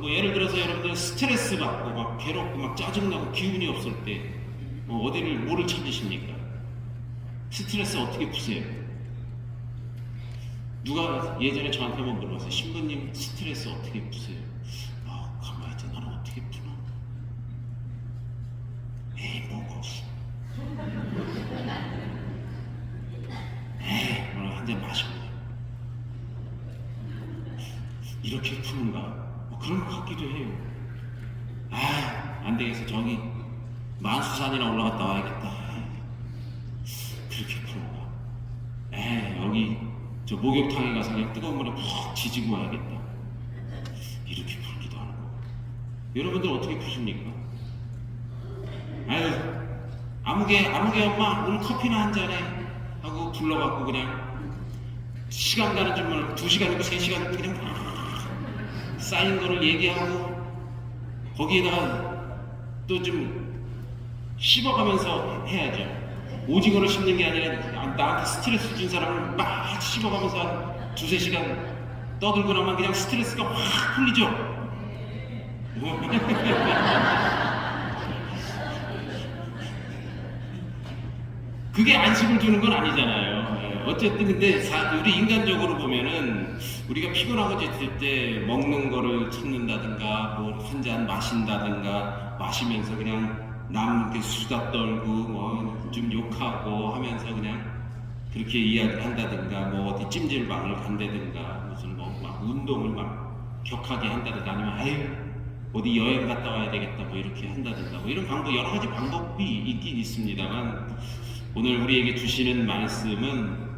뭐 예를 들어서 여러분들 스트레스 받고 막 괴롭고 막 짜증나고 기운이 없을 때 뭐를 찾으십니까? 스트레스 어떻게 푸세요? 누가 예전에 저한테 한번 물어봤어요. 신부님 스트레스 어떻게 푸세요? 가만히 있자. 나는 어떻게 푸나? 에이 뭐가 없어. 에이 오늘 한 잔 마시고 이렇게 푸는가? 그런 것 같기도 해요. 안 되겠어. 저기 만수산이나 올라갔다 와야겠다. 그렇게 푸는가? 여기 저 목욕탕에 가서 그냥 뜨거운 물에 푹 지지고 와야겠다. 이렇게 풀기도 하는 거. 여러분들 어떻게 푸십니까? 아무개 엄마 오늘 커피나 한 잔해 하고 불러갖고 그냥 시간 가는 줄 모르고 2시간이고 3시간 그냥 쌓인 거를 얘기하고 거기에다가 또 좀 씹어가면서 해야죠. 오징어를 씹는 게 아니라 나한테 스트레스 준 사람을 막 씹어가면서 2~3시간 떠들고 나면 그냥 스트레스가 확 풀리죠. 그게 안식을 주는 건 아니잖아요. 어쨌든 근데 우리 인간적으로 보면은 우리가 피곤하고 지칠 때 먹는 거를 찾는다든가 뭐 한 잔 마신다든가 마시면서 그냥 남 이렇게 수다 떨고 뭐 좀 욕하고 하면서 그냥 그렇게 이야기를 한다든가 뭐 어디 찜질방을 간다든가 무슨 뭐 막 운동을 막 격하게 한다든가 아니면 어디 여행 갔다 와야 되겠다 뭐 이렇게 한다든가 뭐 이런 여러 가지 방법이 있긴 있습니다만 오늘 우리에게 주시는 말씀은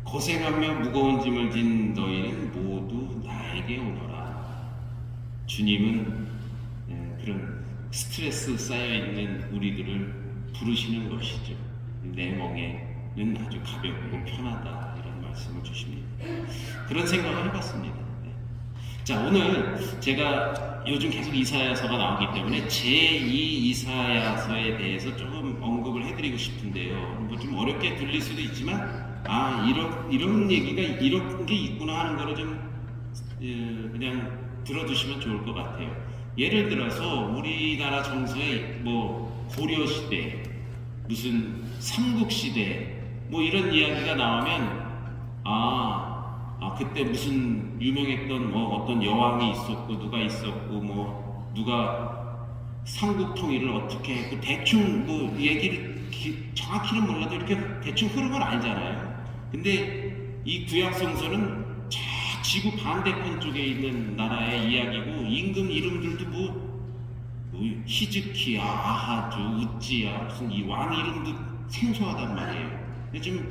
고생하며 무거운 짐을 진 너희는 모두 나에게 오너라. 주님은 그런 스트레스 쌓여있는 우리들을 부르시는 것이죠. 내 멍에는 아주 가볍고 편하다 이런 말씀을 주십니다. 그런 생각을 해봤습니다. 자, 오늘 제가 요즘 계속 이사야서가 나오기 때문에 제2 이사야서에 대해서 조금 언급을 해드리고 싶은데요. 뭐 좀 어렵게 들릴 수도 있지만 이런 얘기가 이런 게 있구나 하는 거를 좀 그냥 들어두시면 좋을 것 같아요. 예를 들어서 우리나라 정서에 뭐 고려시대 무슨 삼국시대 뭐 이런 이야기가 나오면 그때 무슨 유명했던 뭐 어떤 여왕이 있었고 누가 있었고 뭐 누가 삼국 통일을 어떻게 했고 대충 뭐 얘기를 정확히는 몰라도 이렇게 대충 흐름은 알잖아요. 근데 이 구약성서는 지구 반대편 쪽에 있는 나라의 이야기고 임금 이름들도 뭐 히즈키야, 아하주, 우찌야 무슨 이 왕 이름도 생소하단 말이에요. 근데 좀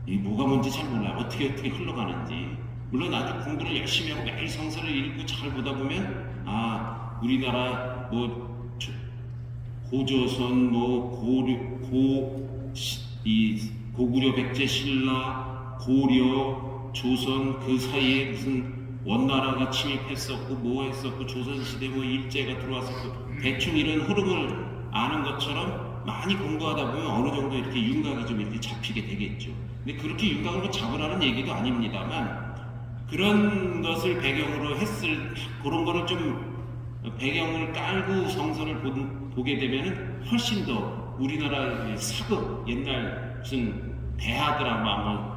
뭐가 뭔지 잘 몰라요. 어떻게 흘러가는지. 물론 아주 공부를 열심히 하고 매일 성서를 읽고 잘 보다 보면 우리나라 뭐 고조선 고구려 백제 신라 고려 조선 그 사이에 무슨 원나라가 침입했었고 뭐 했었고 조선시대 뭐 일제가 들어왔었고 대충 이런 흐름을 아는 것처럼 많이 공부하다 보면 어느 정도 이렇게 윤곽이 좀 이렇게 잡히게 되겠죠. 근데 그렇게 윤곽을 잡으라는 얘기도 아닙니다만 그런 것을 배경으로 그런 거를 좀 배경을 깔고 성서를 보게 되면 훨씬 더 우리나라 사극 옛날 무슨 대하 드라마 뭐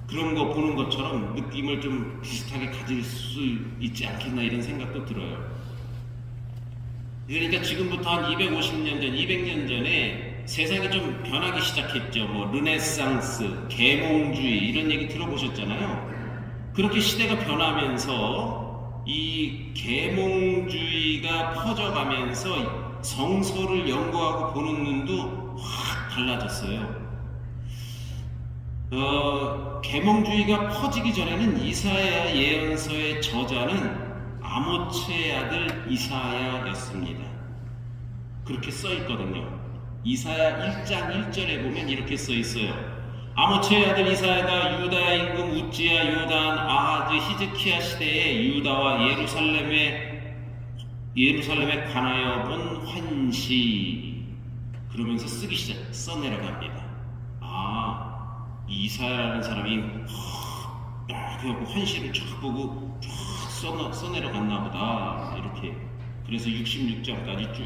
그런 거 보는 것처럼 느낌을 좀 비슷하게 가질 수 있지 않겠나 이런 생각도 들어요. 그러니까 지금부터 한 250년 전, 200년 전에 세상이 좀 변하기 시작했죠. 뭐 르네상스, 계몽주의 이런 얘기 들어보셨잖아요. 그렇게 시대가 변하면서 이 계몽주의가 퍼져가면서 성서를 연구하고 보는 눈도 확 달라졌어요. 계몽주의가 퍼지기 전에는 이사야 예언서의 저자는 아모츠의 아들 이사야였습니다. 그렇게 써 있거든요. 이사야 1장 1절에 보면 이렇게 써 있어요. 아모츠의 아들 이사야가 유다 임금 우찌야 요단 아하즈 히즈키야 시대에 유다와 예루살렘에 관하여 본 환시 그러면서 써내려갑니다. 이사야라는 사람이 딱 해갖고 환시를 쫙 보고 쫙 써내려갔나 보다 이렇게. 그래서 66장까지 쭉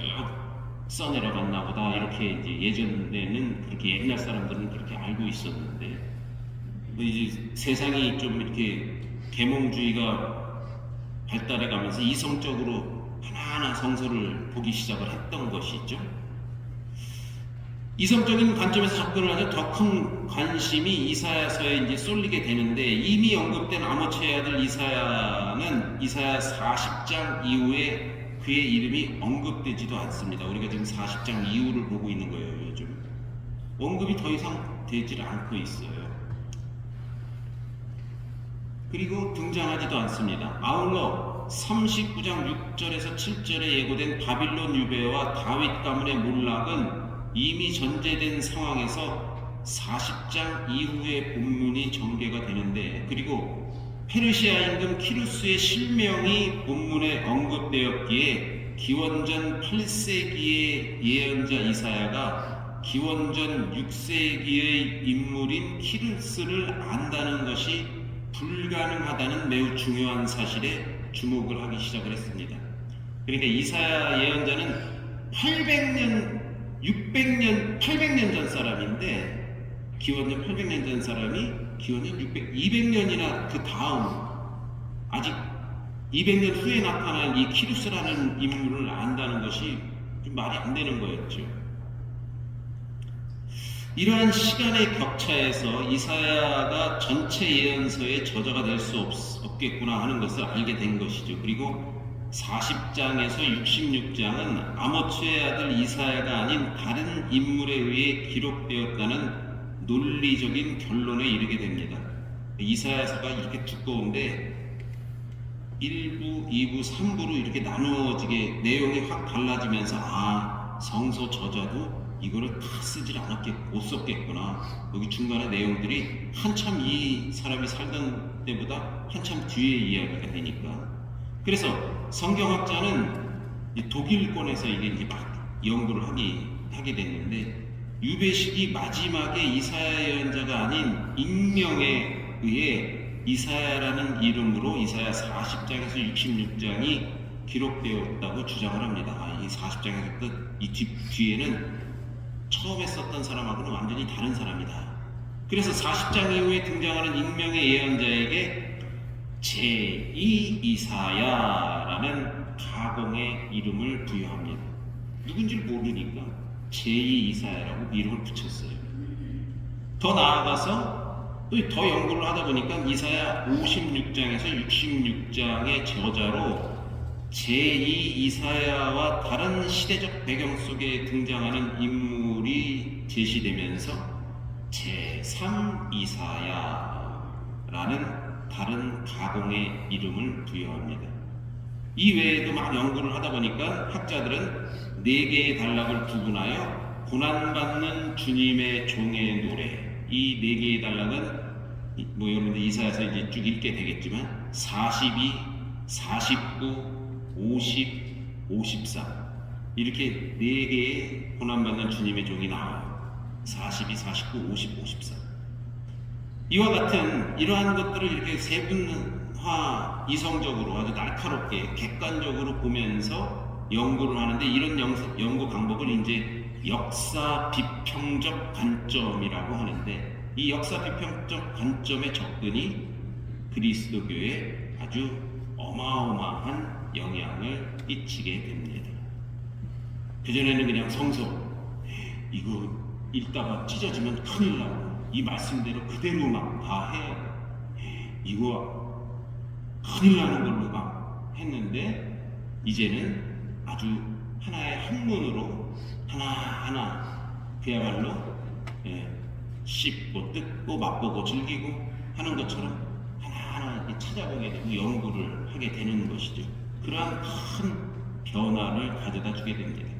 써내려갔나 보다 이렇게 이제 예전에는 그렇게 옛날 사람들은 그렇게 알고 있었는데, 뭐 이제 세상이 좀 이렇게 계몽주의가 발달해가면서 이성적으로 하나하나 성서를 보기 시작을 했던 것이죠. 이성적인 관점에서 접근을 하자 더 큰 관심이 이사야서에 이제 쏠리게 되는데, 이미 언급된 아모츠의 아들 이사야는 이사야 40장 이후에 그의 이름이 언급되지도 않습니다. 우리가 지금 40장 이후를 보고 있는 거예요. 요즘 언급이 더 이상 되질 않고 있어요. 그리고 등장하지도 않습니다. 아울러 39장 6절에서 7절에 예고된 바빌론 유배와 다윗 가문의 몰락은 이미 전제된 상황에서 40장 이후의 본문이 전개가 되는데, 그리고 페르시아 임금 키루스의 실명이 본문에 언급되었기에 기원전 8세기의 예언자 이사야가 기원전 6세기의 인물인 키루스를 안다는 것이 불가능하다는 매우 중요한 사실에 주목을 하기 시작을 했습니다. 그러니까 이사야 예언자는 800년 전 사람인데, 기원전 800년 전 사람이 기원전 200년이나 그 다음, 아직 200년 후에 나타난 이 키루스라는 인물을 안다는 것이 좀 말이 안 되는 거였죠. 이러한 시간의 격차에서 이사야가 전체 예언서의 저자가 될 수 없겠구나 하는 것을 알게 된 것이죠. 그리고 40장에서 66장은 아모츠의 아들 이사야가 아닌 다른 인물에 의해 기록되었다는 논리적인 결론에 이르게 됩니다. 이사야서가 이렇게 두꺼운데 1부, 2부, 3부로 이렇게 나누어지게 내용이 확 달라지면서 성서 저자도 이거를 다 쓰질 못 썼겠구나. 여기 중간에 내용들이 한참 이 사람이 살던 때보다 한참 뒤의 이야기가 되니까. 그래서 성경학자는 독일권에서 이게 이제 막 연구를 하게 됐는데, 유배시기 마지막에 이사야 예언자가 아닌 익명에 의해 이사야라는 이름으로 이사야 40장에서 66장이 기록되었다고 주장을 합니다. 이 40장에서 끝, 이 뒤에는 처음에 썼던 사람하고는 완전히 다른 사람이다. 그래서 40장 이후에 등장하는 익명의 예언자에게 제2 이사야라는 가공의 이름을 부여합니다. 누군지를 모르니까 제2 이사야라고 이름을 붙였어요. 더 나아가서 또 더 연구를 하다 보니까 이사야 56장에서 66장의 저자로 제2 이사야와 다른 시대적 배경 속에 등장하는 인물이 제시되면서 제3 이사야라는 다른 가공의 이름을 부여합니다. 이 외에도 막 연구를 하다 보니까 학자들은 4개의 단락을 구분하여 고난받는 주님의 종의 노래, 이 4개의 단락은 뭐 여러분들 이사야서 이제 쭉 읽게 되겠지만 42, 49, 50, 54 이렇게 4개의 고난받는 주님의 종이 나와요. 42, 49, 50, 54. 이와 같은 이러한 것들을 이렇게 세분화 이성적으로 아주 날카롭게 객관적으로 보면서 연구를 하는데, 이런 연구 방법을 이제 역사 비평적 관점이라고 하는데, 이 역사 비평적 관점의 접근이 그리스도교에 아주 어마어마한 영향을 끼치게 됩니다. 그전에는 그냥 성서 이거 읽다가 찢어지면 큰일 나고 이 말씀대로 그대로 막 다 해요. 이거 큰일 나는 걸로 막 했는데, 이제는 아주 하나의 학문으로 하나하나 그야말로 씹고 뜯고 맛보고 즐기고 하는 것처럼 하나하나 찾아보게 되고 연구를 하게 되는 것이죠. 그러한 큰 변화를 가져다 주게 됩니다.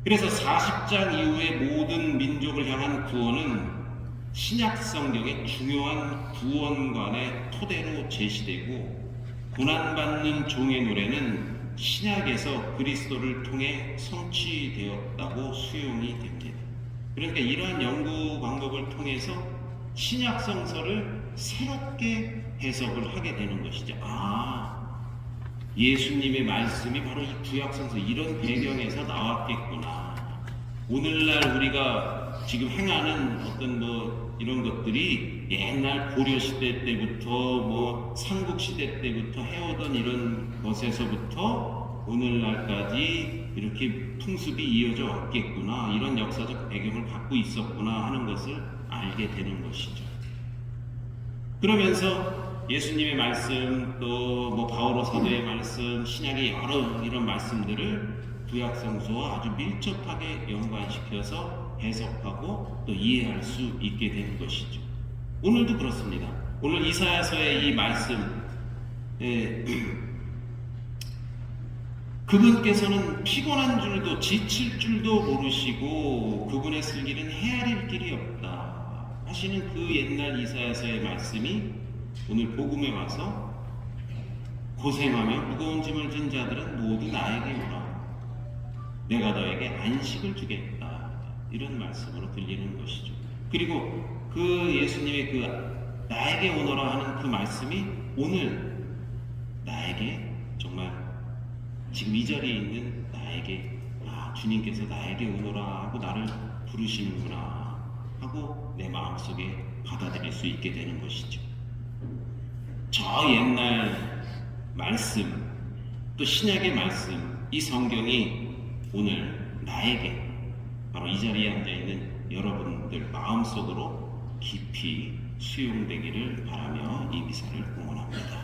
그래서 40장 이후의 모든 민족을 향한 구원은 신약 성경의 중요한 구원관의 토대로 제시되고, 고난받는 종의 노래는 신약에서 그리스도를 통해 성취되었다고 수용이 됩니다. 그러니까 이러한 연구 방법을 통해서 신약 성서를 새롭게 해석을 하게 되는 것이죠. 예수님의 말씀이 바로 이 구약성서 이런 배경에서 나왔겠구나. 오늘날 우리가 지금 행하는 어떤 이런 것들이 옛날 고려시대 때부터 삼국시대 때부터 해오던 이런 것에서부터 오늘날까지 이렇게 풍습이 이어져 왔겠구나, 이런 역사적 배경을 갖고 있었구나 하는 것을 알게 되는 것이죠. 그러면서 예수님의 말씀, 또 바오로 사도의 말씀, 신약의 여러 이런 말씀들을 구약성서와 아주 밀접하게 연관시켜서 해석하고 또 이해할 수 있게 된 것이죠. 오늘도 그렇습니다. 오늘 이사야서의 이 말씀, 그분께서는 피곤한 줄도 지칠 줄도 모르시고 그분의 쓸 길은 헤아릴 길이 없다 하시는 그 옛날 이사야서의 말씀이 오늘 복음에 와서 고생하며 무거운 짐을 진 자들은 모두 나에게 오라, 내가 너에게 안식을 주겠다, 이런 말씀으로 들리는 것이죠. 그리고 그 예수님의 그 나에게 오너라 하는 그 말씀이 오늘 나에게 정말 지금 이 자리에 있는 나에게 주님께서 나에게 오너라 하고 나를 부르시는구나 하고 내 마음속에 받아들일 수 있게 되는 것이죠. 저 옛날 말씀, 또 신약의 말씀, 이 성경이 오늘 나에게, 바로 이 자리에 앉아있는 여러분들 마음속으로 깊이 수용되기를 바라며 이 미사를 응원합니다.